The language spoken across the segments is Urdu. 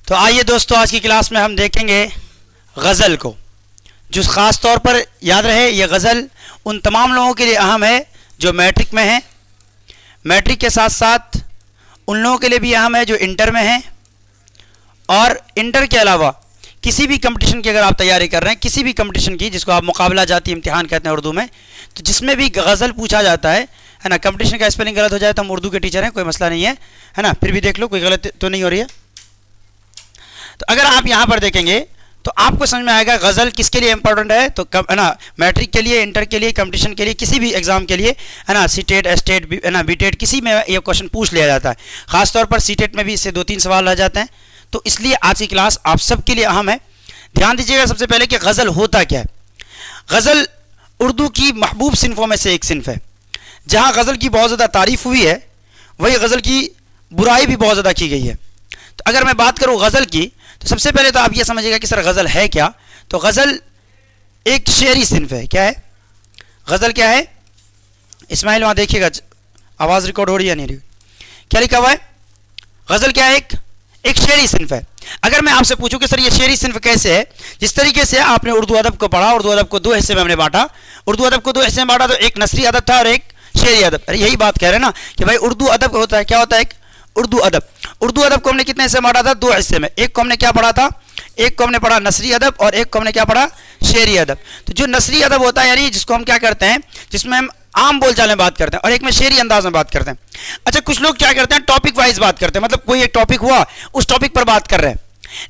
تو آئیے دوستو آج کی کلاس میں ہم دیکھیں گے غزل کو، جو خاص طور پر یاد رہے یہ غزل ان تمام لوگوں کے لیے اہم ہے جو میٹرک میں ہیں، میٹرک کے ساتھ ساتھ ان لوگوں کے لیے بھی اہم ہے جو انٹر میں ہیں، اور انٹر کے علاوہ کسی بھی کمپٹیشن کی اگر آپ تیاری کر رہے ہیں، کسی بھی کمپٹیشن کی جس کو آپ مقابلہ جاتی امتحان کہتے ہیں اردو میں، تو جس میں بھی غزل پوچھا جاتا ہے نا، کمپٹیشن کا اسپیلنگ غلط ہو جائے تو ہم اردو کے ٹیچر ہیں، کوئی مسئلہ نہیں ہے نا، پھر بھی دیکھ لو کوئی غلط تو نہیں ہو رہی ہے۔ تو اگر آپ یہاں پر دیکھیں گے تو آپ کو سمجھ میں آئے گا غزل کس کے لیے امپورٹنٹ ہے، تو ہے نا میٹرک کے لیے، انٹر کے لیے، کمپٹیشن کے لیے، کسی بھی ایگزام کے لیے ہے نا، سی ٹیٹ، ایس ٹیٹ، ہے نا، بی ٹیٹ، کسی میں یہ کوشچن پوچھ لیا جاتا ہے، خاص طور پر سی ٹیٹ میں بھی اس سے 2-3 سوال رہ جاتے ہیں، تو اس لیے آج کی کلاس آپ سب کے لیے اہم ہے۔ دھیان دیجیے گا سب سے پہلے کہ غزل ہوتا کیا ہے۔ غزل اردو کی محبوب صنفوں میں سے ایک صنف ہے۔ جہاں غزل کی بہت زیادہ تعریف ہوئی ہے وہی غزل کی برائی بھی بہت زیادہ کی گئی ہے۔ تو اگر میں بات کروں غزل کی تو سب سے پہلے تو آپ یہ سمجھیے گا کہ سر غزل ہے کیا، تو غزل ایک شعری صنف ہے۔ کیا ہے غزل؟ کیا ہے اسماعیل؟ وہاں دیکھیے گا آواز ریکارڈ ہو رہی ہے نہیں رہی، کیا لکھا ہوا ہے؟ غزل کیا ہے؟ ایک شعری صنف ہے۔ اگر میں آپ سے پوچھوں کہ سر یہ شعری صنف کیسے ہے، جس طریقے سے آپ نے اردو ادب کو پڑھا، اردو ادب کو 2 حصے میں ہم نے بانٹا، اردو ادب کو 2 حصے میں بانٹا، تو ایک نثری ادب تھا اور ایک شعری ادب۔ یہی بات کہہ رہے ہیں نا کہ بھائی اردو ادب ہوتا ہے، کیا ہوتا ہے؟ ایک اردو ادب۔ اردو ادب کو ہم نے کتنے حصے میں بانٹا تھا؟ 2 حصے میں۔ ایک کو ہم نے کیا پڑھا تھا؟ ایک کو ہم نے پڑھا نثری ادب، اور ایک کو ہم نے کیا پڑھا؟ شعری ادب۔ تو جو نثری ادب ہوتا ہے یعنی جس کو ہم کیا کرتے ہیں، جس میں ہم عام بول چال میں بات کرتے ہیں، اور ایک میں شعری انداز میں بات کرتے ہیں۔ اچھا کچھ لوگ کیا کرتے ہیں، ٹاپک وائز بات کرتے ہیں، مطلب کوئی ایک ٹاپک ہوا اس ٹاپک پر بات کر رہے ہیں،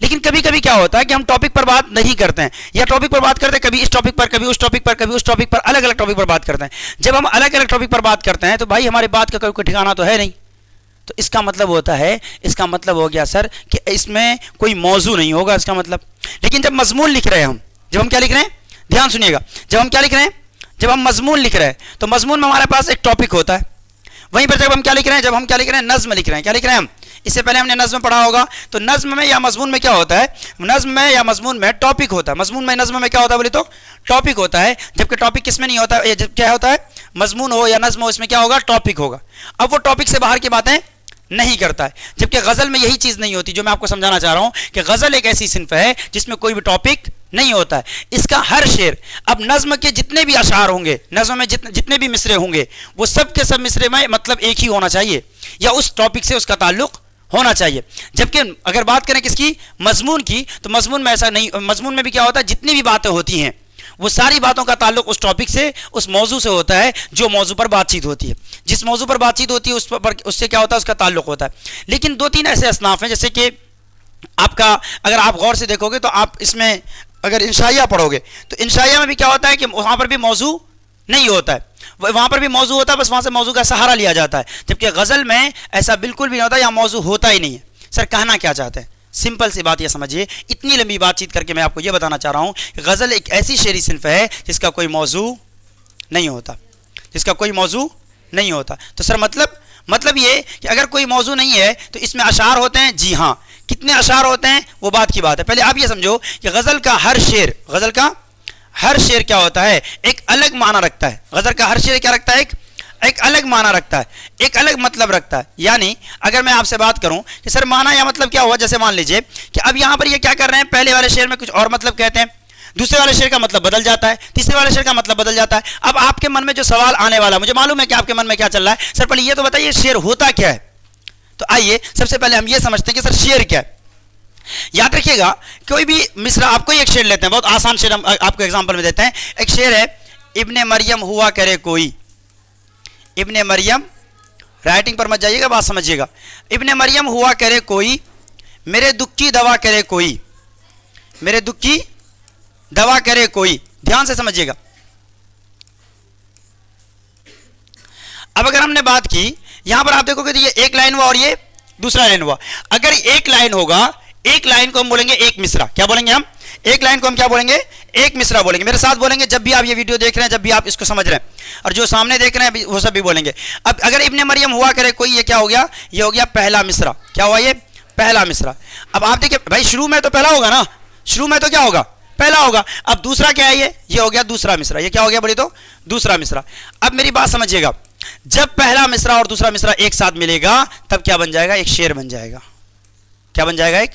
لیکن کبھی کبھی کیا ہوتا ہے کہ ہم ٹاپک پر بات نہیں کرتے ہیں، یا ٹاپک پر بات کرتے ہیں کبھی اس ٹاپک پر، کبھی اس ٹاپک پر، کبھی اس ٹاپک پر، الگ الگ ٹاپک پر بات کرتے ہیں۔ جب ہم الگ الگ ٹاپک پر بات کرتے ہیں تو بھائی ہماری بات کا کوئی ٹھکانہ تو ہے نہیں، تو اس کا مطلب ہوتا ہے، اس کا مطلب ہو گیا سر کہ اس میں کوئی موضوع نہیں ہوگا، اس کا مطلب۔ لیکن جب مضمون لکھ رہے ہیں ہم، جب ہم کیا لکھ رہے ہیں، دھیان سنیے گا، جب ہم کیا لکھ رہے ہیں، جب ہم مضمون لکھ رہے ہیں تو مضمون میں ہمارے پاس ایک ٹاپک ہوتا ہے، وہیں پر جب ہم کیا لکھ رہے ہیں، جب ہم کیا لکھ رہے ہیں، نظم لکھ رہے ہیں۔ کیا لکھ رہے ہیں ہم؟ اس سے پہلے ہم نے نظم پڑھا ہوگا، تو نظم میں یا مضمون میں کیا ہوتا ہے، نظم میں یا مضمون میں ٹاپک ہوتا ہے، مضمون میں نظم میں کیا ہوتا ہے بولے تو ٹاپک ہوتا ہے، جبکہ ٹاپک کس میں نہیں ہوتا ہے، جب کیا ہوتا ہے، مضمون ہو یا نظم ہو اس میں کیا ہوگا، ٹاپک ہوگا۔ اب وہ ٹاپک سے باہر کی باتیں نہیں کرتا ہے، جبکہ غزل میں یہی چیز نہیں ہوتی جو میں آپ کو سمجھانا چاہ رہا ہوں کہ غزل ایک ایسی صنف ہے جس میں کوئی بھی ٹاپک نہیں ہوتا ہے، اس کا ہر شعر، اب نظم کے جتنے بھی اشعار ہوں گے، نظم میں جتنے بھی مصرے ہوں گے، وہ سب کے سب مصرے میں مطلب ایک ہی ہونا چاہیے، یا اس ٹاپک سے اس کا تعلق ہونا چاہیے۔ جبکہ اگر بات کریں کس کی، مضمون کی، تو مضمون میں ایسا نہیں، مضمون میں بھی کیا ہوتا ہے، جتنی بھی باتیں ہوتی ہیں وہ ساری باتوں کا تعلق اس ٹاپک سے، اس موضوع سے ہوتا ہے جو موضوع پر بات چیت ہوتی ہے، جس موضوع پر بات چیت ہوتی ہے اس سے کیا ہوتا ہے، اس کا تعلق ہوتا ہے۔ لیکن 2-3 ایسے اصناف ہیں، جیسے کہ آپ کا اگر آپ غور سے دیکھو گے تو آپ اس میں اگر انشائیہ پڑھو گے تو انشائیہ میں بھی کیا ہوتا ہے کہ وہاں پر بھی موضوع نہیں ہوتا ہے، وہاں پر بھی موضوع ہوتا ہے، بس وہاں سے موضوع کا سہارا لیا جاتا ہے، جبکہ غزل میں ایسا بالکل بھی نہیں ہوتا، یا موضوع ہوتا ہی نہیں ہے۔ سر کہنا کیا چاہتے ہیں؟ سمپل سی بات یہ سمجھیے، اتنی لمبی بات چیت کر کے میں آپ کو یہ بتانا چاہ رہا ہوں کہ غزل ایک ایسی شعری صنف ہے جس کا کوئی موضوع نہیں ہوتا، جس کا کوئی موضوع نہیں ہوتا۔ تو سر مطلب یہ کہ اگر کوئی موضوع نہیں ہے تو اس میں اشعار ہوتے ہیں، جی ہاں، کتنے اشعار ہوتے ہیں وہ بات کی بات ہے۔ پہلے آپ یہ سمجھو کہ غزل کا ہر شعر کیا ہوتا ہے، ایک الگ معنی رکھتا ہے۔ غزل کا ہر شعر کیا رکھتا ہے، ایک الگ معنی رکھتا ہے، ایک الگ مطلب رکھتا ہے۔ یعنی اگر میں آپ سے بات کروں کہ سر معنی یا مطلب کیا ہوا، جیسے مان لیجئے کہ اب یہاں پر یہ کیا کر رہے ہیں، پہلے والے شعر میں کچھ اور مطلب کہتے ہیں، دوسرے والے شعر کا مطلب بدل جاتا ہے، تیسرے والے شعر کا مطلب بدل جاتا ہے۔ اب آپ کے من میں جو سوال آنے والا، مجھے معلوم ہے کہ آپ کے من میں کیا چل رہا ہے، سر پہلے یہ تو بتائیے شعر ہوتا کیا ہے۔ تو آئیے سب سے پہلے ہم یہ سمجھتے ہیں کہ سر شعر کیا ہے۔ یاد رکھیے گا، کوئی بھی مصرع، آپ کوئی ایک شعر لیتے ہیں، بہت آسان شعر ہم آپ کو ایگزامپل میں دیتے ہیں۔ ایک شعر ہے، ابن مریم ہوا کرے کوئی، ابن مریم، رائٹنگ پر مت جائیے گا، بات سمجھیے گا، ابن مریم ہوا کرے کوئی، میرے دکھ کی دوا کرے کوئی، میرے دکھ کی دوا کرے کوئی، دھیان سے سمجھیے گا۔ اب اگر ہم نے بات کی، یہاں پر آپ دیکھو گے تو یہ ایک لائن ہوا اور یہ دوسرا لائن ہوا۔ اگر ایک لائن ہوگا، ایک لائن کو ہم بولیں گے ایک مصرع، کیا بولیں گے ہم، ایک لائن کو ہم کیا بولیں گے، ایک مصرع بولیں گے۔ میرے ساتھ بولیں گے جب بھی آپ یہ ویڈیو دیکھ رہے ہیں، جب بھی آپ اس کو سمجھ رہے ہیں، اور جو سامنے دیکھ رہے ہیں وہ سب بھی بولیں گے۔ اب اگر ابن مریم ہوا کرے کوئی، یہ کیا ہو گیا، یہ ہو گیا پہلا مصرع۔ کیا ہوا، یہ پہلا مصرع۔ اب آپ دیکھیں بھائی شروع میں تو پہلا ہوگا نا، شروع میں تو کیا ہوگا، پہلا ہوگا۔ اب دوسرا کیا ہے، یہ ہو گیا دوسرا مصرع، یہ کیا ہو گیا بولی تو دوسرا مصرع۔ اب میری بات سمجھیے گا، جب پہلا مصرع اور دوسرا مصرع ایک ساتھ ملے گا تب کیا بن جائے گا، ایک شعر بن جائے گا۔ کیا بن جائے گا، ایک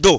2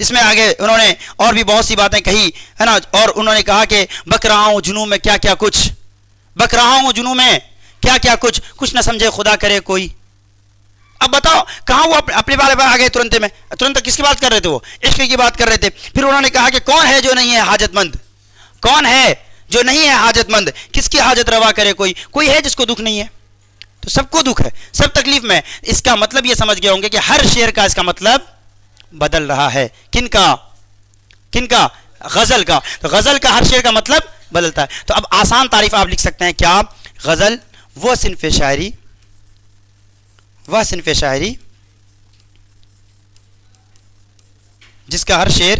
اس میں آگے انہوں نے اور بھی بہت سی باتیں کہی ہے نا، اور انہوں نے کہا کہ بک رہا ہوں جنوں میں کیا کیا کچھ، بک رہا ہوں جنوں میں کیا کیا کچھ نہ سمجھے خدا کرے کوئی. اب بتاؤ کہاں وہ اپنے بارے میں آگے ترنت کس کی بات کر رہے تھے؟ وہ عشق کی بات کر رہے تھے. پھر انہوں نے کہا کہ کون ہے جو نہیں ہے حاجت مند، کون ہے جو نہیں ہے حاجت مند، کس کی حاجت روا کرے کوئی ہے جس کو دکھ نہیں ہے؟ تو سب کو دکھ ہے، سب تکلیف میں. اس کا مطلب یہ سمجھ گئے ہوں گے کہ ہر شعر کا اس کا مطلب بدل رہا ہے. کن کا؟ غزل کا. تو غزل کا ہر شعر کا مطلب بدلتا ہے. تو اب آسان تعریف آپ لکھ سکتے ہیں کیا؟ غزل وہ صنف شاعری جس کا ہر شعر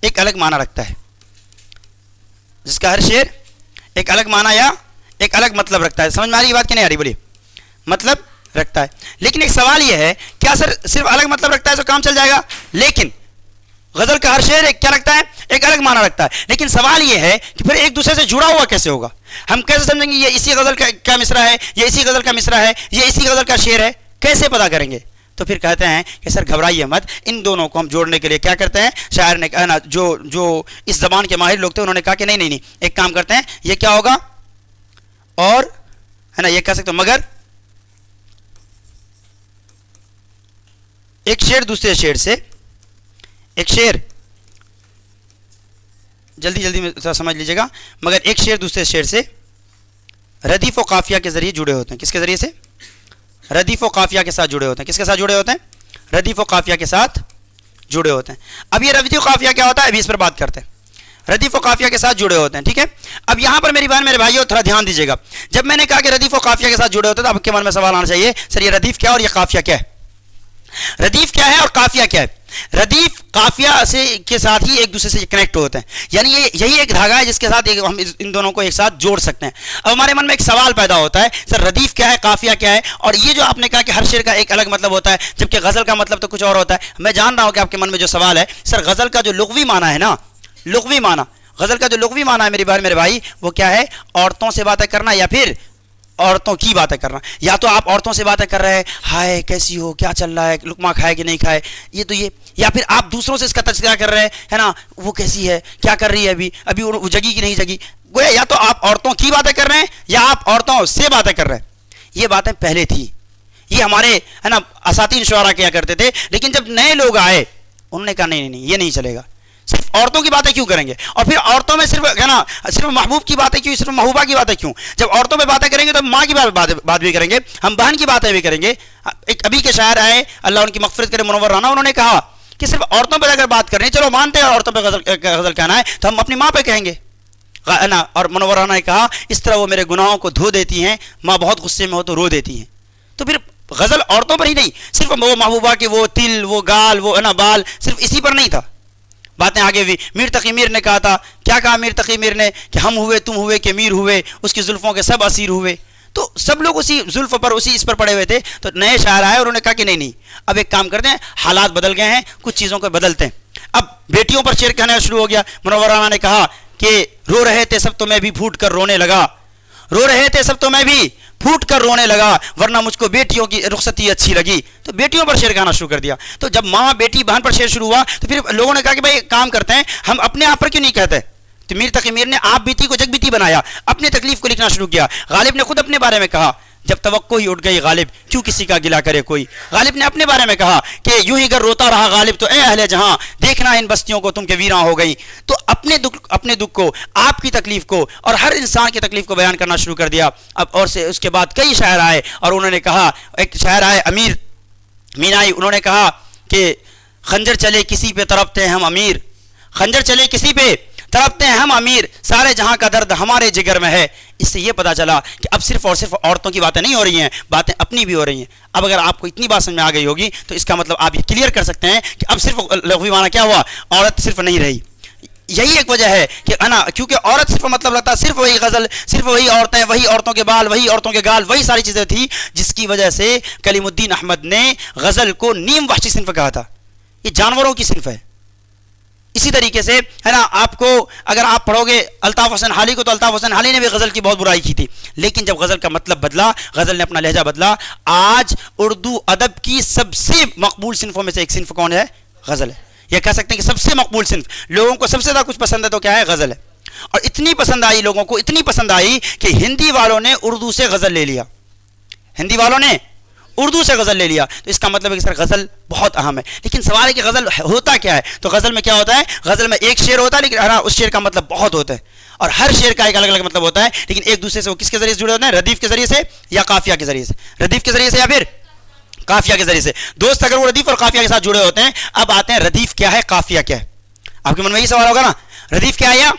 ایک الگ معنی رکھتا ہے، جس کا ہر شعر ایک الگ معنی یا ایک الگ مطلب رکھتا ہے. سمجھ میں آ رہی بات کہ نہیں آ رہی؟ بولیے. مطلب رکھتا ہے. لیکن ایک سوال یہ ہے، کیا سر صرف الگ مطلب رکھتا ہے تو کام چل جائے گا؟ لیکن غزل کا ہر شعر کیا رکھتا ہے؟ ایک الگ معنی رکھتا ہے. لیکن سوال یہ ہے کہ پھر ایک دوسرے سے جڑا ہوا کیسے ہوگا؟ ہم کیسے سمجھیں گے یہ اسی غزل کا مصرع ہے، یہ اسی غزل کا مصرع ہے، یہ اسی غزل کا شعر ہے؟ کیسے پتا کریں گے؟ تو پھر کہتے ہیں کہ سر گھبرائیے مت، ان دونوں کو ہم جوڑنے کے لیے کیا کرتے ہیں؟ شاعر نے کہا نا، جو اس زبان کے ماہر لوگ تھے انہوں نے کہا کہ نہیں ایک کام کرتے ہیں، یہ کیا ہوگا؟ اور ہے نا، یہ کہہ سکتے ہو مگر ایک شعر دوسرے شعر سے، ایک شعر جلدی میں سمجھ لیجیے گا، مگر ایک شعر دوسرے شعر سے ردیف و قافیہ کے ذریعے جڑے ہوتے ہیں. کس کے ذریعے سے؟ ردیف و قافیہ کے ساتھ جڑے ہوتے ہیں. کس کے ساتھ جڑے ہوتے ہیں؟ ردیف و قافیہ کے ساتھ جڑے ہوتے ہیں. اب یہ ردیف و قافیہ کیا ہوتا ہے؟ ابھی اس پر بات کرتے ہیں. ردیف و قافیہ کے ساتھ جڑے ہوتے ہیں، ٹھیک ہے. اب یہاں پر میری بہن میرے بھائیو تھوڑا دھیان دیجیے گا. جب میں نے کہا کہ ردیف و قافیہ کے ساتھ جڑے ہوتے ہیں تو آپ کے من میں سوال آنا چاہیے، سر یہ ردیف کیا اور یہ قافیہ کیا ہے؟ ردیف کیا ہے اور قافیہ کیا ہے؟ ردیف قافیہ سے کے ساتھ ہی ایک دوسرے سے کنیکٹ ہوتے ہیں، یعنی یہی ایک دھاگا ہے جس کے ساتھ ہم ان دونوں کو ایک ساتھ جوڑ سکتے ہیں. اب ہمارے من میں ایک سوال پیدا ہوتا ہے، سر ردیف کیا ہے، قافیہ کیا ہے؟ اور یہ جو آپ نے کہا کہ ہر شعر کا ایک الگ مطلب ہوتا ہے جبکہ غزل کا مطلب تو کچھ اور ہوتا ہے. میں جان رہا ہوں کہ آپ کے من میں جو سوال ہے، سر غزل کا جو لغوی معنی ہے نا، لغوی معنی، غزل کا جو لغوی معنی ہے میری بہن میرے بھائی، وہ کیا ہے؟ عورتوں سے باتیں کرنا یا پھر عورتوں کی باتیں کرنا. یا تو آپ عورتوں سے باتیں کر رہے ہیں، ہائے کیسی ہو، کیا چل رہا ہے، لقمہ کھائے کہ نہیں کھائے، یہ یا پھر آپ دوسروں سے اس کا تذکرہ کر رہے ہیں نا، وہ کیسی ہے، کیا کر رہی ہے، ابھی وہ جگی کہ نہیں جگی. گویا یا تو آپ عورتوں کی باتیں کر رہے ہیں یا آپ عورتوں سے باتیں کر رہے ہیں. یہ باتیں پہلے تھی، یہ ہمارے ہے نا اساتین شعراء کیا کرتے تھے. لیکن جب نئے لوگ آئے انہوں نے کہا نہیں یہ نہیں چلے گا، صرف عورتوں کی باتیں کیوں کریں گے؟ اور پھر عورتوں میں صرف ہے نا صرف محبوب کی باتیں کیوں، صرف محبوبہ کی باتیں کیوں؟ جب عورتوں پہ باتیں کریں گے تو ماں کی بات بھی کریں گے، ہم بہن کی باتیں بھی کریں گے. ایک ابھی کے شاعر آئے اللہ ان کی مغفرت کرے، منور رانا، انہوں نے کہا کہ صرف عورتوں پہ اگر بات کرنی ہے، چلو مانتے ہیں عورتوں پہ غزل کہنا ہے تو ہم اپنی ماں پہ کہیں گے نا. اور منور رانا نے کہا اس طرح وہ میرے گناہوں کو دھو دیتی ہیں، ماں بہت غصے میں ہو تو رو دیتی ہیں. تو پھر غزل عورتوں پر ہی نہیں، صرف وہ محبوبہ کے وہ تل، وہ گال، وہ نا بال، صرف اسی پر نہیں تھا. باتیں آگے بھی. میر تقی میر نے کہا تھا، کیا کہا میر تقی میر نے کہ ہم ہوئے تم ہوئے کہ میر ہوئے، اس کی زلفوں کے سب اسیر ہوئے. تو سب لوگ اسی زلف پر اسی اس پر پڑے ہوئے تھے. تو نئے شاعر آئے اور انہوں نے کہا کہ نہیں اب ایک کام کرتے ہیں، حالات بدل گئے ہیں، کچھ چیزوں کو بدلتے ہیں. اب بیٹیوں پر شعر کہنا شروع ہو گیا. منور رانا نے کہا کہ رو رہے تھے سب تو میں بھی پھوٹ کر رونے لگا، رو رہے تھے سب تو میں بھی پھوٹ کر رونے لگا، ورنہ مجھ کو بیٹیوں کی رخصتی اچھی لگی. تو بیٹیوں پر شعر گانا شروع کر دیا. تو جب ماں بیٹی بہن پر شعر شروع ہوا تو پھر لوگوں نے کہا کہ بھائی کام کرتے ہیں، ہم اپنے آپ پر کیوں نہیں کہتے؟ تو میر تقی میر نے آپ بیتی کو جگ بیتی بنایا، اپنی تکلیف کو لکھنا شروع کیا. غالب نے خود اپنے بارے میں کہا جب توقع ہی اٹھ گئی غالب کیوں کسی کا گلا کرے کوئی. غالب نے اپنے بارے میں کہا کہ یوں ہی گر روتا رہا غالب تو اے اہل جہاں دیکھنا ان بستیوں کو تم کے ویراں ہو گئی. تو اپنے دکھ کو، آپ کی تکلیف کو اور ہر انسان کی تکلیف کو بیان کرنا شروع کر دیا. اب اور سے اس کے بعد کئی شاعر آئے اور انہوں نے کہا، ایک شاعر آئے امیر مینائی، انہوں نے کہا کہ خنجر چلے کسی پہ تڑپتے ہیں ہم امیر، خنجر چلے کسی پہ تڑپتے ہیں ہم امیر، سارے جہاں کا درد ہمارے جگر میں ہے. اس سے یہ پتا چلا کہ اب صرف اور صرف عورتوں کی باتیں نہیں ہو رہی ہیں، باتیں اپنی بھی ہو رہی ہیں. اب اگر آپ کو اتنی بات سمجھ میں آ گئی ہوگی تو اس کا مطلب آپ یہ کلیئر کر سکتے ہیں کہ اب صرف لغوی معنی کیا ہوا، عورت صرف نہیں رہی. یہی ایک وجہ ہے کہ کیونکہ عورت صرف مطلب رہتا صرف وہی غزل، صرف وہی عورتیں، وہی عورتوں کے بال، وہی عورتوں کے گال، وہی ساری چیزیں تھی جس کی وجہ سے کلیم الدین احمد نے غزل کو نیم وحشی صنف کہا تھا. یہ جانوروں کی صنف ہے، اسی طریقے سے ہے نا، آپ کو اگر آپ پڑھو گے الطاف حسین حالی کو تو الطاف حسین حالی نے بھی غزل کی بہت برائی کی تھی، لیکن جب غزل کا مطلب بدلا، غزل نے اپنا لہجہ بدلا، آج اردو ادب کی سب سے مقبول صنفوں میں سے ایک صنف کون ہے؟ غزل ہے. یہ کہہ سکتے ہیں کہ سب سے مقبول صنف، لوگوں کو سب سے زیادہ کچھ پسند ہے تو کیا ہے؟ غزل ہے. اور اتنی پسند آئی لوگوں کو، اتنی پسند آئی کہ ہندی والوں نے اردو سے غزل لے لیا، ہندی والوں نے اردو سے غزل لے لیا. تو اس کا مطلب ہے کہ سر غزل بہت اہم ہے. لیکن سوال ہے کہ غزل ہوتا کیا ہے؟ تو غزل میں کیا ہوتا ہے؟ غزل میں ایک شعر ہوتا ہے، لیکن اس شعر کا مطلب بہت ہوتا ہے، اور ہر شعر کا ایک الگ الگ مطلب ہوتا ہے، لیکن ایک دوسرے سے وہ کس کے ذریعے سے جڑے ہوتے ہیں؟ ردیف کے ذریعے سے یا قافیہ کے ذریعے سے. ردیف کے ذریعے سے یا پھر قافیہ کے ذریعے سے. دوست اگر وہ ردیف اور قافیہ کے ساتھ جڑے ہوتے ہیں. اب آتے ہیں ردیف کیا ہے، قافیہ کیا ہے. آپ کے من میں یہ سوال ہوگا نا، ردیف کیا ہے یا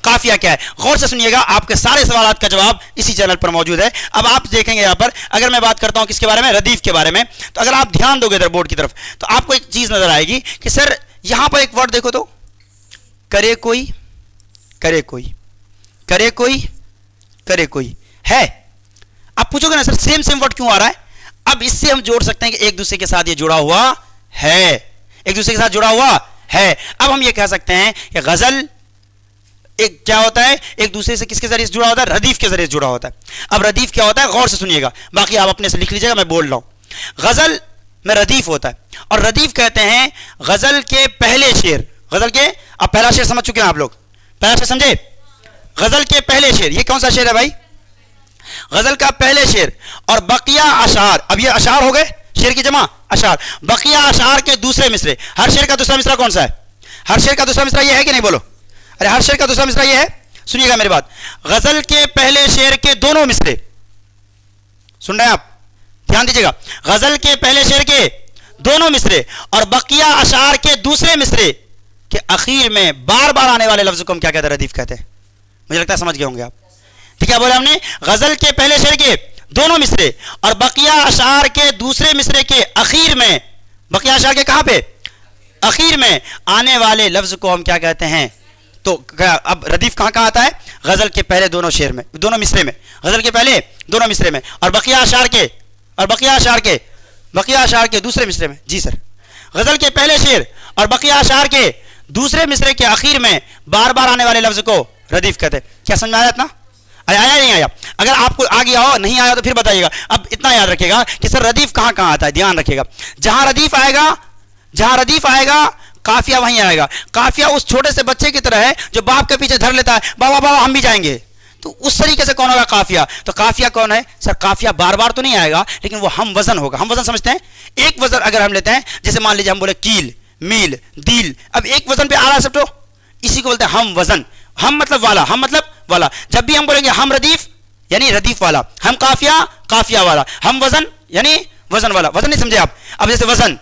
قافیہ کیا ہے؟ غور سے سنیے گا، آپ کے سارے سوالات کا جواب اسی چینل پر موجود ہے. اب آپ دیکھیں گے یہاں پر، اگر میں بات کرتا ہوں کس کے بارے میں؟ ردیف کے بارے میں. تو اگر آپ دھیان دو گے ادھر بورڈ کی طرف تو آپ کو ایک چیز نظر آئے گی کہ سر یہاں پر ایک ورڈ دیکھو تو، کرے کوئی، کرے کوئی، کرے کوئی، کرے کوئی ہے. آپ پوچھو گے نا سر سیم سیم ورڈ کیوں آ رہا ہے؟ اب اس سے ہم جوڑ سکتے ہیں کہ ایک دوسرے کے ساتھ یہ جڑا ہوا ہے، ایک دوسرے کے ساتھ جڑا ہوا ہے. اب ہم یہ کہہ سکتے ہیں کہ غزل ایک کیا ہوتا ہے؟ ایک دوسرے سے کس کے ذریعے سے جڑا ہوتا ہے؟ ردیف کے ذریعے سے جڑا ہوتا ہے. اب ردیف کیا ہوتا ہے؟ غور سے سنیے گا، باقی آپ اپنے سے لکھ لیجیے گا، میں بول رہا ہوں. غزل میں ردیف ہوتا ہے، اور ردیف کہتے ہیں غزل کے پہلے شعر. غزل کے، اب پہلا شعر سمجھ چکے ہیں آپ لوگ، پہلا شعر سمجھے؟ غزل کے پہلے شعر، یہ کون سا شعر ہے بھائی؟ غزل کا پہلے شعر. اور بقیہ اشعار، اب یہ اشعار ہو گئے، شعر کی جمع اشعار. بقیہ اشعار کے دوسرے مصرے. ہر شعر کا دوسرا مصرع کون سا ہے؟ ہر شعر کا دوسرا مصرع یہ ہے کہ نہیں؟ بولو. ارے ہر شعر کا دوسرا مصرع یہ ہے. سنیے گا میری بات، غزل کے پہلے شعر کے دونوں مصرے، سن رہے ہیں آپ؟ دھیان دیجیے گا، غزل کے پہلے شعر کے دونوں مصرے اور بقیہ اشعار کے دوسرے مصرے کے اخیر میں بار بار آنے والے لفظ کو ہم کیا کہتے ہیں؟ ردیف کہتے ہیں. مجھے لگتا ہے سمجھ گئے ہوں گے آپ. ٹھیک ہے، بولے ہم نے غزل کے پہلے شعر کے دونوں مصرے اور بقیہ اشعار کے دوسرے مصرے کے اخیر میں، بقیہ اشعار کے کہاں پہ؟ اخیر میں آنے والے لفظ کو ہم کیا کہتے ہیں؟ تو اب ردیف کہاں کہاں آتا ہے؟ غزل کے پہلے دونوں شعر میں، دونوں مصرے میں، غزل کے پہلے دونوں مصرے میں، اور بقیہ اشعار کے، اور بقیہ اشعار کے، بقیہ اشعار کے دوسرے مصرے میں. جی سر، غزل کے پہلے شعر اور بقیہ اشعار کے دوسرے مصرے کے اخیر میں بار بار آنے والے لفظ کو ردیف کہتے ہیں. کیا سمجھ میں آیا اتنا؟ آیا نہیں آیا؟ اگر آپ کو آ گیا ہو، نہیں آیا تو پھر بتائیے گا. اب اتنا یاد رکھے گا کہ سر ردیف کہاں کہاں آتا ہے، دھیان رکھے گا. جہاں ردیف آئے گا، جہاں ردیف آئے گا قافیہ وہیں آئے گا. قافیہ اس چھوٹے سے بچے کی طرح ہے جو باپ کے پیچھے دھر لیتا ہے، بابا بابا ہم بھی جائیں گے. تو اس طریقے سے کون ہوگا؟ قافیہ. تو قافیہ کون ہے سر؟ قافیہ بار بار تو نہیں آئے گا، لیکن وہ ہم وزن ہوگا. ہم وزن سمجھتے ہیں؟ ایک وزن اگر ہم لیتے ہیں، جیسے مان لیجیے ہم بولے کیل، میل، دیل، اب ایک وزن پہ آ رہا ہے سب، تو اسی کو بولتے ہیں ہم وزن. ہم مطلب والا، ہم مطلب والا. جب بھی ہم بولیں گے ہم ردیف یعنی ردیف والا، ہم قافیہ قافیہ والا، ہم وزن یعنی وزن والا. وزن نہیں سمجھے آپ؟ اب جیسے وزن،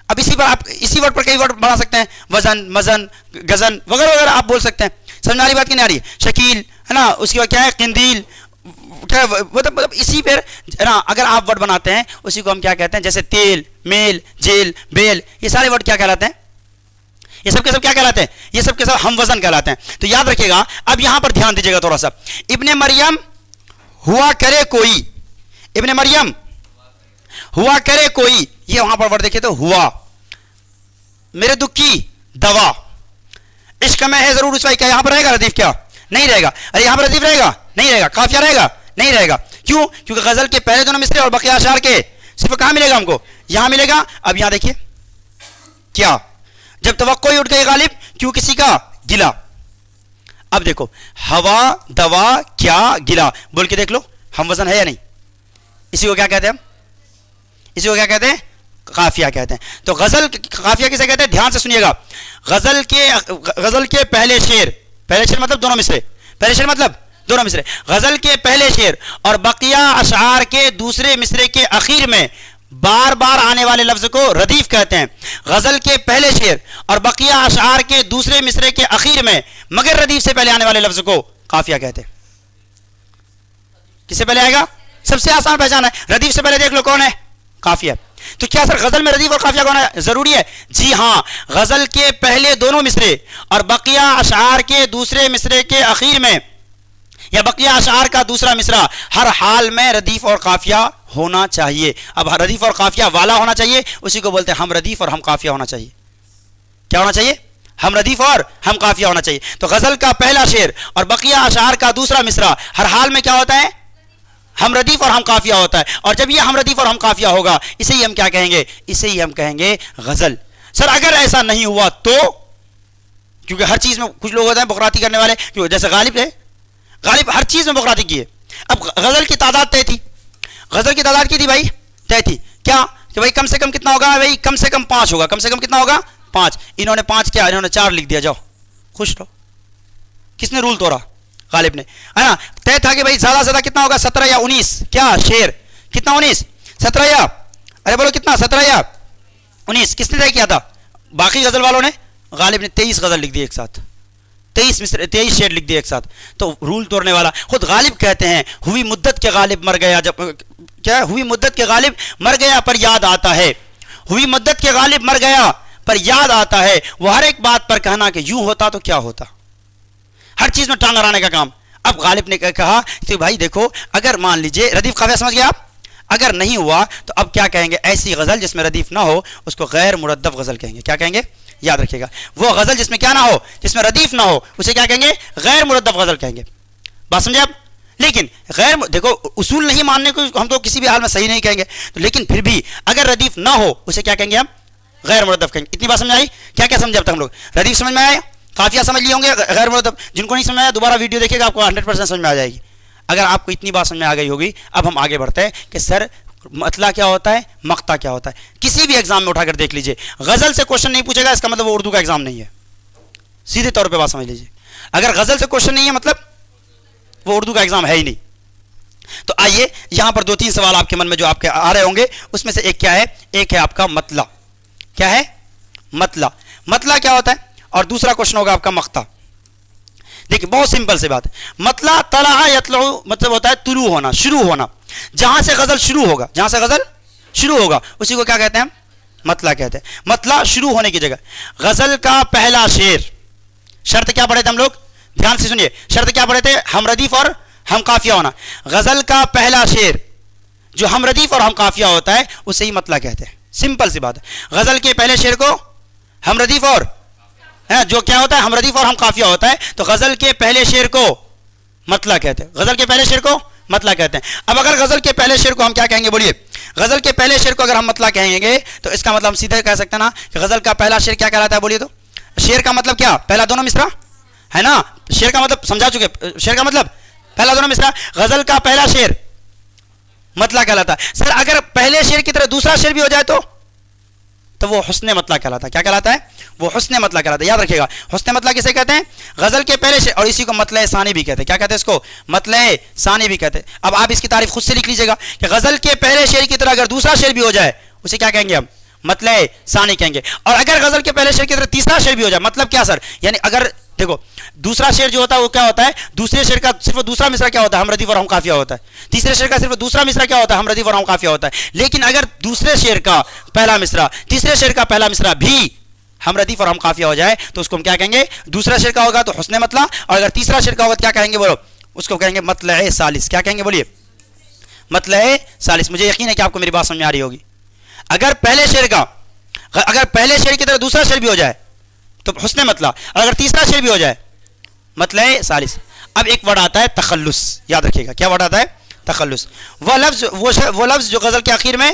اب اسی پر آپ اسی ورڈ پر کئی ورڈ بنا سکتے ہیں، وزن، مزن، گزن وغیرہ وغیرہ آپ بول سکتے ہیں. سمجھ میں آ رہی بات کہ نہیں آ رہی؟ شکیل ہے نا، اس کے بعد کیا ہے؟ قندیل، مطلب اسی پر نا اگر آپ ورڈ بناتے ہیں اسی کو ہم کیا کہتے ہیں؟ جیسے تیل، میل، جیل، بیل، یہ سارے ورڈ کیا کہلاتے ہیں؟ یہ سب کے سب کیا کہلاتے ہیں؟ یہ سب کے سب ہم وزن کہلاتے ہیں. تو یاد رکھیے گا. اب یہاں پر دھیان دیجیے گا تھوڑا سا. ابن مریم ہوا کرے کوئی، ابن مریم ہوا کرے کوئی، یہ وہاں پر ورڈ دیکھیں تو ہوا. میرے دکھ کی دوا، عشق میں ہے ضرور رسوائی. کیا یہاں پر رہے گا ردیف؟ کیا نہیں رہے گا. ارے یہاں پر ردیف رہے گا؟ نہیں رہے گا. قافیہ رہے گا؟ نہیں رہے گا. کیوں؟ کیونکہ غزل کے پہلے دونوں مصرے اور بقیہ اشعار کے صرف کہاں ملے گا ہم کو؟ یہاں ملے گا. اب یہاں دیکھیے کیا، جب توقع ہی اٹھ گئی غالب کیوں کسی کا گلا. اب دیکھو ہوا، دوا، کیا، گلا بول کے دیکھ لو، ہم وزن ہے یا نہیں؟ اسی کو کیا کہتے ہیں ہم؟ اسی کو کیا کہتے ہیں؟ قافیہ کہتے ہیں. تو غزل قافیہ کسے کہتے ہیں؟ دھیان سے سنیے گا. غزل کے پہلے شعر، پہلے شعر مطلب دونوں مصرے، پہلے شعر مطلب دونوں مصرے، غزل کے پہلے شعر اور بقیہ اشعار کے دوسرے مصرے کے اخیر میں بار بار آنے والے لفظ کو ردیف کہتے ہیں. غزل کے پہلے شعر اور بقیہ اشعار کے دوسرے مصرے کے اخیر میں مگر ردیف سے پہلے آنے والے لفظ کو قافیہ کہتے ہیں. کس سے پہلے آئے گا؟ سب سے آسان پہچان ہے، ردیف سے پہلے دیکھ لو کون ہے؟ قافیہ. تو کیا سر غزل میں ردیف اور قافیہ کون ہے ضروری ہے؟ جی ہاں. غزل کے پہلے دونوں مصرے اور بقیہ اشعار کے دوسرے مصرے کے اخیر میں یا بقیہ اشعار کا دوسرا مصرع ہر حال میں ردیف اور قافیہ ہونا چاہیے. اب ردیف اور قافیہ والا ہونا چاہیے، اسی کو بولتے ہیں ہم ردیف اور ہم قافیہ ہونا چاہیے. کیا ہونا چاہیے؟ ہم ردیف اور ہم قافیہ ہونا چاہیے. تو غزل کا پہلا شعر اور بقیہ اشعار کا دوسرا مصرع ہر حال میں کیا ہوتا ہے؟ ہم ردیف اور ہم قافیہ ہوتا ہے. اور جب یہ ہم ردیف اور ہم قافیہ ہوگا اسے ہی ہم کیا کہیں گے؟ اسے ہی ہم کہیں گے غزل. سر اگر ایسا نہیں ہوا تو؟ کیونکہ ہر چیز میں کچھ لوگ ہوتے ہیں بغراتی کرنے والے، جیسے غالب ہے، غالب ہر چیز میں بغراتی کی ہے. اب غزل کی تعداد طے تھی، غزل کی تعداد کی تھی بھائی؟ طے تھی. کیا کہ بھائی کم سے کم کتنا ہوگا بھائی؟ کم سے کم 5 ہوگا. کم سے کم کتنا ہوگا؟ 5. انہوں نے 5 کیا؟ انہوں نے 4 لکھ دیا. جاؤ خوش رہو. کس نے رول توڑا؟ غالب نے، ہے نا. طے تھا کہ بھائی زیادہ سے زیادہ کتنا ہوگا؟ 17 یا 19. کیا شعر کتنا؟ 19. 17 یا ارے بولو کتنا؟ 17 یا 19. کس نے طے کیا تھا؟ باقی غزل والوں نے. غالب نے 23 غزل لکھ دی ایک ساتھ، 23 شعر لکھ دیے ایک ساتھ. تو رول توڑنے والا خود غالب کہتے ہیں ہوئی مدت کے غالب مر گیا. جب کیا ہوئی مدت کے غالب مر گیا پر یاد آتا ہے، ہوئی مدت کے غالب مر گیا پر یاد آتا ہے. وہ ہر ایک بات پر کہنا کہ یوں ہوتا تو کیا ہوتا، ہر چیز میں ٹانگ اڑانے کا کام. اب غالب نے کہا کہ بھائی دیکھو اگر مان لیجئے ردیف قافیہ سمجھ گیا آپ، اگر نہیں ہوا تو اب کیا کہیں گے؟ ایسی غزل جس میں ردیف نہ ہو اس کو غیر مردف غزل کہیں گے. کیا کہیں گے؟ یاد رکھیے گا. وہ غزل جس میں کیا نہ ہو، جس میں ردیف نہ ہو، اسے کیا کہیں گے؟ غیر مردف غزل کہیں گے. بات سمجھے آپ؟ لیکن دیکھو اصول نہیں ماننے کو ہم تو کسی بھی حال میں صحیح نہیں کہیں گے، لیکن پھر بھی اگر ردیف نہ ہو اسے کیا کہیں گے؟ ہم غیر مردف کہیں گے. اتنی بات سمجھ آئی؟ کیا کیا سمجھے اب تک ہم لوگ؟ ردیف سمجھ میں آیا، قافیہ سمجھ لیے ہوں گے، غیر مردف جن کو نہیں سمجھ آیا دوبارہ ویڈیو دیکھیے گا آپ کو 100% سمجھ میں آ جائے گی. اگر آپ کو اتنی بات سمجھ میں آ گئی ہوگی اب ہم آگے بڑھتے ہیں کہ سر مطلع کیا ہوتا ہے، مقطع کیا ہوتا ہے. کسی بھی ایگزام میں اٹھا کر دیکھ لیجئے غزل سے کوشچن نہیں پوچھے گا اس کا مطلب وہ اردو کا ایگزام نہیں ہے. سیدھے طور پہ بات سمجھ لیجئے، اگر غزل سے کوشچن نہیں ہے مطلب وہ اردو کا ایگزام ہے ہی نہیں. تو آئیے یہاں پر 2-3 سوال آپ کے من میں جو آپ کے آ رہے ہوں گے اس میں سے ایک کیا ہے؟ ایک ہے آپ کا مطلع. کیا ہے؟ مطلع. مطلع کیا ہوتا ہے؟ اور دوسرا کوشچن ہوگا آپ کا مقطع. دیکھیں بہت سمپل سی بات. مطلع طلع یطلع مطلب ہوتا ہے طلوع ہونا، شروع ہونا. جہاں سے غزل شروع ہوگا، جہاں سے غزل شروع ہوگا اسی کو کیا کہتے ہیں؟ مطلع کہتے ہیں. مطلع شروع ہونے کی جگہ. غزل کا پہلا شعر، شرط کیا پڑھے تھے ہم لوگ؟ دھیان سے سنیے. شرط کیا پڑھے تھے؟ ہم ردیف اور ہم قافیہ ہونا. غزل کا پہلا شعر جو ہم ردیف اور ہم قافیہ ہوتا ہے اسے ہی مطلع کہتے ہیں. سمپل سی بات ہے. غزل کے پہلے شعر کو ہم ردیف اور جو کیا ہوتا ہے؟ ہم ردیف اور ہم قافیہ ہوتا ہے. تو غزل کے پہلے شعر کو مطلع کہتے ہیں. غزل کے پہلے شعر کو مطلع کہتے ہیں. اب اگر غزل کے پہلے شعر کو ہم کیا کہیں گے؟ بولیے. غزل کے پہلے شعر کو اگر ہم مطلع کہیں گے تو اس کا مطلب ہم سیدھے کہہ سکتے ہیں نا کہ غزل کا پہلا شعر کیا کہلاتا ہے؟ بولیے تو. شعر کا مطلب کیا؟ پہلا دونوں مصرع ہے نا. شعر کا مطلب سمجھا چکے، شعر کا مطلب پہلا دونوں مصرع. غزل کا پہلا شعر مطلع کہلاتا ہے. سر اگر پہلے شعر کی طرح دوسرا شعر بھی ہو جائے تو وہ حسن مطلع کہلاتا ہے. کیا کہلاتا ہے؟ وہ حسن مطلع کہلاتا ہے. یاد رکھیے گا حسن مطلع کسے کہتے ہیں؟ غزل کے پہلے شعر. اور اسی کو مطلع ثانی بھی کہتے ہیں. کیا کہتے ہیں اس کو؟ مطلع ثانی بھی کہتے ہیں. اب آپ اس کی تعریف خود سے لکھ لیجیے گا کہ غزل کے پہلے شعر کی طرح اگر دوسرا شعر بھی ہو جائے اسے کیا کہیں گے؟ ہم مطلع ثانی کہیں گے. اور اگر غزل کے پہلے شعر کی طرح تیسرا شعر بھی ہو جائے مطلب کیا سر؟ یعنی اگر دیکھو دوسرا شعر جو ہوتا ہے وہ کیا ہوتا ہے؟ دوسرے شعر کا صرف دوسرا مصرع کیا ہوتا ہے؟ ہم ردیف اور ہم قافیہ ہوتا ہے. تیسرے شعر کا صرف دوسرا مصرع کیا ہوتا ہے؟ ہم ردیف اور ہم قافیہ ہوتا ہے. لیکن اگر دوسرے شعر کا پہلا مصرع تیسرے شعر کا پہلا مصرع بھی ہم ردیف اور ہم قافیہ ہو جائے تو اس کو ہم کیا کہیں گے؟ دوسرا شعر کا ہوگا تو حسن مطلع، اور اگر تیسرا شعر کا ہوگا تو کیا کہیں گے؟ بولو. اس کو کہیں گے مطلع ثالث. کیا کہیں گے؟ بولیے. مطلع ثالث. مجھے یقین ہے کہ آپ کو میری بات سمجھ میں آ رہی ہوگی. اگر پہلے شعر کی طرح دوسرا شعر بھی ہو جائے تو حسن مطلع، اور اگر تیسرا شعر بھی ہو جائے مطلع ثالث. اب ایک ورڈ آتا ہے تخلص. یاد رکھیے گا کیا ورڈ آتا ہے؟ تخلص. وہ لفظ جو غزل کے آخر میں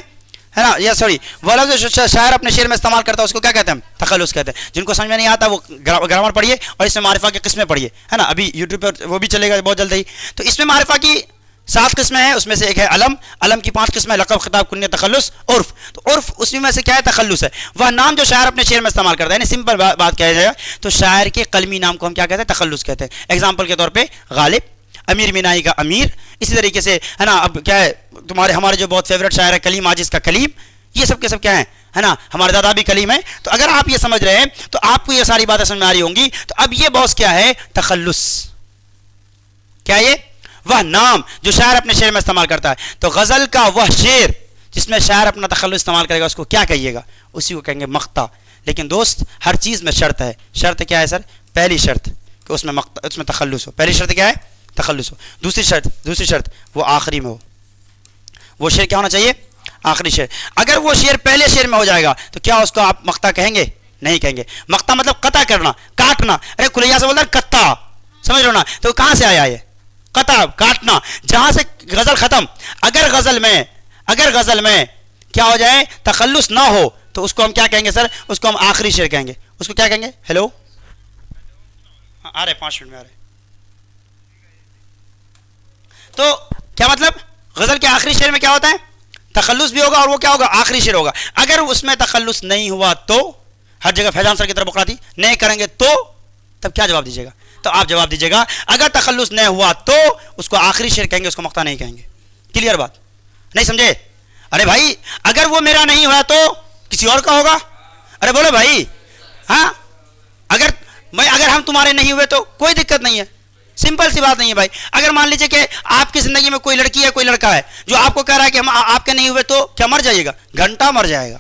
ہے نا، یا سوری وہ لفظ جو شاعر اپنے شعر میں استعمال کرتا ہے اس کو کیا کہتے ہیں؟ تخلص کہتے ہیں. جن کو سمجھ میں نہیں آتا وہ گرامر پڑھیے اور اس میں معرفہ کی قسمیں پڑھیے، ہے نا. ابھی یوٹیوب پہ وہ بھی چلے گا بہت جلد ہی. تو اس میں معرفہ کی 7 قسمیں ہیں. اس میں سے ایک ہے علم. علم کی 5 قسمیں: لقب، خطاب، کنیہ، تخلص، عرف. تو عرف اس میں سے کیا ہے؟ تخلص ہے. وہ نام جو شاعر اپنے شعر میں استعمال کرتا ہے. یعنی سمپل بات کہا جائے تو شاعر کے قلمی نام کو ہم کیا کہتے ہیں؟ تخلص کہتے ہیں. ایگزامپل کے طور پہ غالب، امیر مینائی کا امیر. اسی طریقے سے ہے نا اب کیا ہے ہمارے جو بہت فیوریٹ شاعر ہے کلیم عاجز کا کلیم. یہ سب کے سب کیا ہیں؟ ہے نا ہمارے دادا بھی کلیم ہے. تو اگر آپ یہ سمجھ رہے ہیں تو آپ کو یہ ساری باتیں سمجھ میں آ رہی ہوں گی. تو اب یہ باس کیا ہے؟ تخلص. کیا یہ؟ وہ نام جو شاعر اپنے شعر میں استعمال کرتا ہے. تو غزل کا وہ شعر جس میں شاعر اپنا تخلص استعمال کرے گا اس کو کیا کہیے گا؟ اسی کو کہیں گے مقطع. لیکن دوست ہر چیز میں شرط ہے. شرط کیا ہے سر؟ پہلی شرط کہ اس میں تخلص ہو. پہلی شرط کیا ہے؟ تخلص ہو. دوسری شرط وہ آخری میں ہو. وہ شعر کیا ہونا چاہیے؟ آخری شعر. اگر وہ شعر پہلے شعر میں ہو جائے گا تو کیا اس کو آپ مقطع کہیں گے؟ نہیں کہیں گے. مقطع مطلب قطع کرنا, کاٹنا. ارے کلیہ سے بولتا ہے قطع, سمجھ رہے ہو نا؟ تو کہاں سے آیا یہ قطع, کاٹنا, جہاں سے غزل ختم. اگر غزل میں کیا ہو جائے, تخلص نہ ہو, تو اس کو ہم کیا کہیں گے سر؟ اس کو ہم آخری شعر کہیں گے. اس کو کیا کہیں گے؟ ہیلو آ رہے 5 منٹ میں آ رہے. تو کیا مطلب غزل کے آخری شعر میں کیا ہوتا ہے؟ تخلص بھی ہوگا اور وہ کیا ہوگا؟ آخری شعر ہوگا. اگر اس میں تخلص نہیں ہوا تو, ہر جگہ فیضان سر کی طرف بقراتی نہیں کریں گے تو, تب کیا جواب دیجیے گا؟ تو آپ جواب دیجیے گا اگر تخلص نہیں ہوا تو اس کو آخری شعر کہیں گے, اس کو مقطع نہیں کہیں گے. کلیئر بات؟ نہیں سمجھے؟ ارے بھائی اگر وہ میرا نہیں ہوا تو کسی اور کا ہوگا. ارے بولو بھائی, ہاں اگر ہم تمہارے نہیں ہوئے تو کوئی دقت نہیں ہے, سمپل سی بات نہیں ہے بھائی. اگر مان لیجئے کہ آپ کی زندگی میں کوئی لڑکی ہے, کوئی لڑکا ہے جو آپ کو کہہ رہا ہے کہ ہم آپ کے نہیں ہوئے, تو کیا مر جائیے گا؟ گھنٹہ مر جائے گا.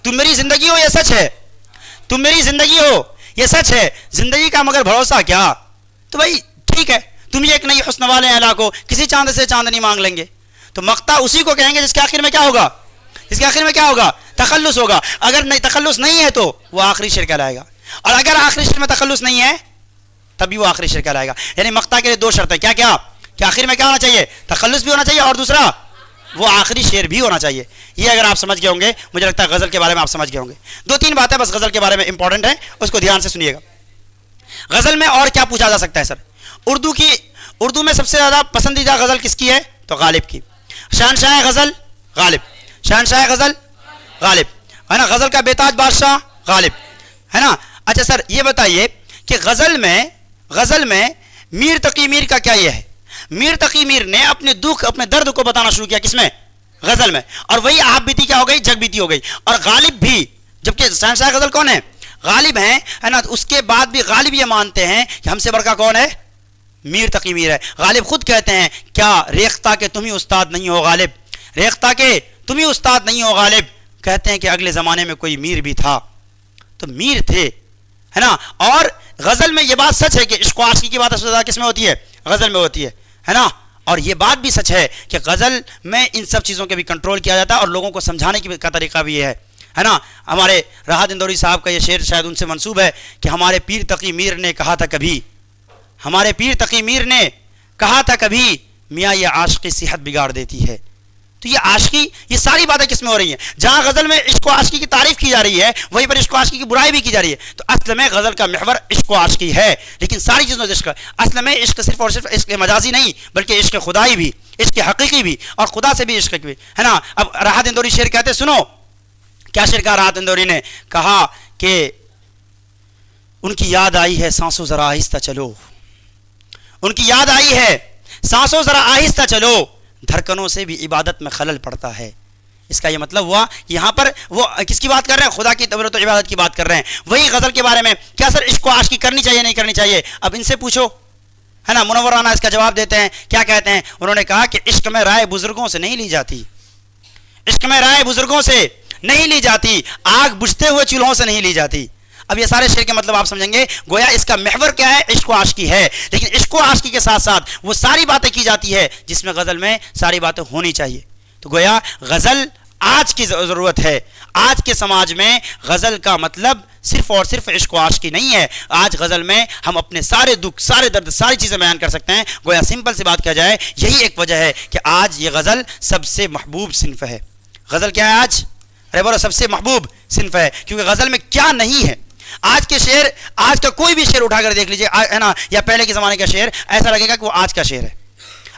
تم میری زندگی ہو, یہ سچ ہے. تم میری زندگی ہو, یہ سچ ہے. زندگی کا مگر بھروسہ کیا؟ تو بھائی ٹھیک ہے, تم یہ ایک نئی حسن والے اعلیٰ کو کسی چاند سے چاندنی مانگ لیں گے. تو مقطع اسی کو کہیں گے جس کے آخر میں کیا ہوگا؟ جس کے آخر میں کیا ہوگا؟ تخلص ہوگا. اگر نہیں تخلص نہیں ہے تو وہ آخری شعر کہلائے گا, اور اگر آخری شعر میں تخلص نہیں ہے تبھی وہ آخری شعر کہلائے گا. یعنی مقطع کے لیے 2 شرطیں, کیا کہ آخر میں کیا ہونا چاہیے؟ تخلص بھی ہونا چاہیے, اور دوسرا وہ آخری شعر بھی ہونا چاہیے. یہ اگر آپ سمجھ گئے ہوں گے, مجھے لگتا ہے غزل کے بارے میں آپ سمجھ گئے ہوں گے. 2-3 باتیں بس غزل کے بارے میں امپورٹنٹ ہیں, اس کو دھیان سے سنیے گا. غزل میں اور کیا پوچھا جا سکتا ہے سر؟ اردو میں سب سے زیادہ پسندیدہ غزل کس کی ہے؟ تو غالب کی. شہنشاہ غزل غالب, شہنشاہ غزل غالب ہے نا. غزل کا بیتاج بادشاہ غالب ہے نا. اچھا سر یہ بتائیے کہ غزل میں میر تقی میر کا کیا یہ ہے؟ میر تقی میر نے اپنے دکھ, اپنے درد کو بتانا شروع کیا کس میں؟ غزل میں. اور وہی آپ بیتی کیا ہو گئی؟ جگ بیتی ہو گئی. اور غالب بھی, جبکہ شہنشاہ غزل کون ہے؟ غالب ہیں ہے نا. اس کے بعد بھی غالب یہ مانتے ہیں کہ ہم سے بڑھ کا کون ہے؟ میر تقی میر ہے. غالب خود کہتے ہیں کیا ریختہ کہ تم ہی استاد نہیں ہو غالب, ریختہ کہ تم ہی استاد نہیں ہو غالب. کہتے ہیں کہ اگلے زمانے میں کوئی میر بھی تھا, تو میر تھے ہے نا. اور غزل میں یہ بات سچ ہے کہ عشق و عاشقی کی بات زیادہ کس میں ہوتی ہے؟ غزل میں ہوتی ہے نا. اور یہ بات بھی سچ ہے کہ غزل میں ان سب چیزوں کے بھی کنٹرول کیا جاتا ہے, اور لوگوں کو سمجھانے کا طریقہ بھی یہ ہے نا. ہمارے راحت اندوری صاحب کا یہ شعر شاید ان سے منسوب ہے کہ ہمارے پیر تقی میر نے کہا تھا کبھی, ہمارے پیر تقی میر نے کہا تھا کبھی, میاں یہ عاشقی صحت بگاڑ دیتی ہے. تو یہ عاشقی, یہ ساری باتیں کس میں ہو رہی ہیں؟ جہاں غزل میں عشق و عاشقی کی تعریف کی جا رہی ہے, وہیں پر عشق و عاشقی کی برائی بھی کی جا رہی ہے. تو اصل میں غزل کا محور عشق و عاشقی ہے, لیکن ساری چیزوں سے عشق. اصل میں عشق صرف اور صرف عشق مجازی نہیں, بلکہ عشق خدائی بھی, عشق حقیقی بھی, اور خدا سے بھی عشق بھی ہے نا. اب راحت اندوری شعر کہتے, سنو کیا شعر کہا راحت اندوری نے. کہا کہ ان کی یاد آئی ہے سانسوں ذرا آہستہ چلو, ان کی یاد آئی ہے سانسوں ذرا آہستہ چلو, دھڑکنوں سے بھی عبادت میں خلل پڑتا ہے. اس کا یہ مطلب ہوا یہاں پر وہ کس کی بات کر رہے ہیں؟ خدا کی تبرک و عبادت کی بات کر رہے ہیں. وہی غزل کے بارے میں کیا سر عشق و عاشقی کرنی چاہیے نہیں کرنی چاہیے؟ اب ان سے پوچھو ہے نا. منورانہ اس کا جواب دیتے ہیں, کیا کہتے ہیں؟ انہوں نے کہا کہ عشق میں رائے بزرگوں سے نہیں لی جاتی, عشق میں رائے بزرگوں سے نہیں لی جاتی, آگ بجھتے ہوئے چولہوں سے نہیں لی جاتی. اب یہ سارے شعر کے مطلب آپ سمجھیں گے, گویا اس کا محور کیا ہے؟ عشق و عاشقی ہے. لیکن عشق و عاشقی کے ساتھ ساتھ وہ ساری باتیں کی جاتی ہے جس میں غزل میں ساری باتیں ہونی چاہیے. تو گویا غزل آج کی ضرورت ہے. آج کے سماج میں غزل کا مطلب صرف اور صرف عشق و عاشقی نہیں ہے. آج غزل میں ہم اپنے سارے دکھ, سارے درد, ساری چیزیں بیان کر سکتے ہیں. گویا سمپل سی بات کیا جائے, یہی ایک وجہ ہے کہ آج یہ غزل سب سے محبوب صنف ہے. غزل کیا ہے آج؟ ارے بولو, سب سے محبوب صنف ہے. کیونکہ غزل میں کیا نہیں ہے. آج کے شعر, آج کا کوئی بھی شعر اٹھا کر دیکھ لیجئے ہے نا, یا پہلے کے زمانے کا شعر, ایسا لگے گا کہ وہ آج کا شعر ہے.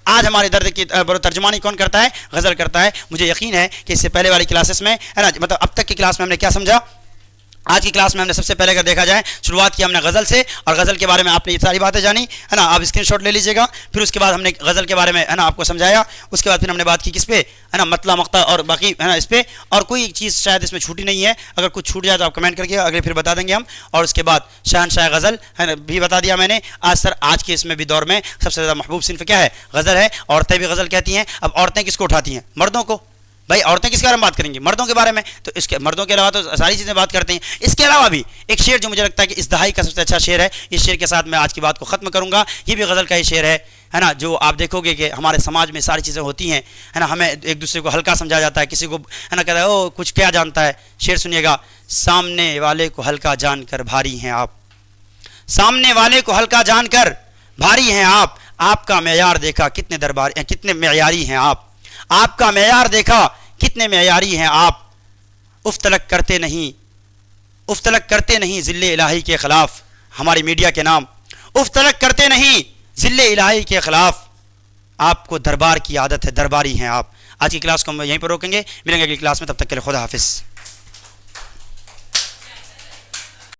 آج ہمارے درد کی ترجمانی کون کرتا ہے؟ غزل کرتا ہے. مجھے یقین ہے کہ اس سے پہلے والی کلاسز میں ہے نا, مطلب اب تک کی کلاس میں ہم نے کیا سمجھا؟ آج کی کلاس میں ہم نے سب سے پہلے اگر دیکھا جائے شروعات کی ہم نے غزل سے, اور غزل کے بارے میں آپ نے یہ ساری باتیں جانی ہے نا. آپ اسکرین شاٹ لے لیجیے گا. پھر اس کے بعد ہم نے غزل کے بارے میں ہے نا آپ کو سمجھایا. اس کے بعد پھر ہم نے بات کی کس پہ ہے نا, مطلع مقطع اور باقی ہے نا اس پہ. اور کوئی چیز شاید اس میں چھوٹی نہیں ہے, اگر کچھ چھوٹ جائے تو آپ کمنٹ کر کے اگلے پھر بتا دیں گے ہم. اور اس کے بعد شہنشاہ غزل ہے نا بھی بتا دیا میں نے. آج سر آج کے اس میں بھی دور میں سب سے زیادہ محبوب صنف کیا ہے؟ غزل ہے. عورتیں بھی غزل کہتی ہیں. اب عورتیں کس کو اٹھاتی ہیں؟ مردوں کو. بھائی عورتیں کس کے بارے میں بات کریں گی؟ مردوں کے بارے میں. تو اس کے مردوں کے علاوہ تو ساری چیزیں بات کرتے ہیں. اس کے علاوہ بھی ایک شعر جو مجھے لگتا ہے کہ اس دہائی کا سب سے اچھا شعر ہے, اس شعر کے ساتھ میں آج کی بات کو ختم کروں گا. یہ بھی غزل کا ہی شعر ہے. ہے نا، جو آپ دیکھو گے کہ ہمارے سماج میں ساری چیزیں ہوتی ہیں، ہے نا، ہمیں ایک دوسرے کو ہلکا سمجھا جاتا ہے، کسی کو ہے نا کہتا ہے او کچھ کیا جانتا ہے. شعر سنیے گا: سامنے والے کو ہلکا جان کر بھاری ہیں آپ، سامنے والے کو ہلکا جان کر بھاری ہیں آپ کا معیار دیکھا کتنے کتنے معیاری ہیں آپ کا معیار دیکھا کتنے معیاری ہیں آپ. اف تلک کرتے نہیں ذل الہی کے خلاف. ہماری میڈیا کے نام اف تلک کرتے نہیں ذل الہی کے خلاف. آپ کو دربار کی عادت ہے، درباری ہیں آپ. آج کی کلاس کو ہم یہیں پر روکیں گے، ملیں گے اگلی کلاس میں، تب تک کے لیے خدا حافظ.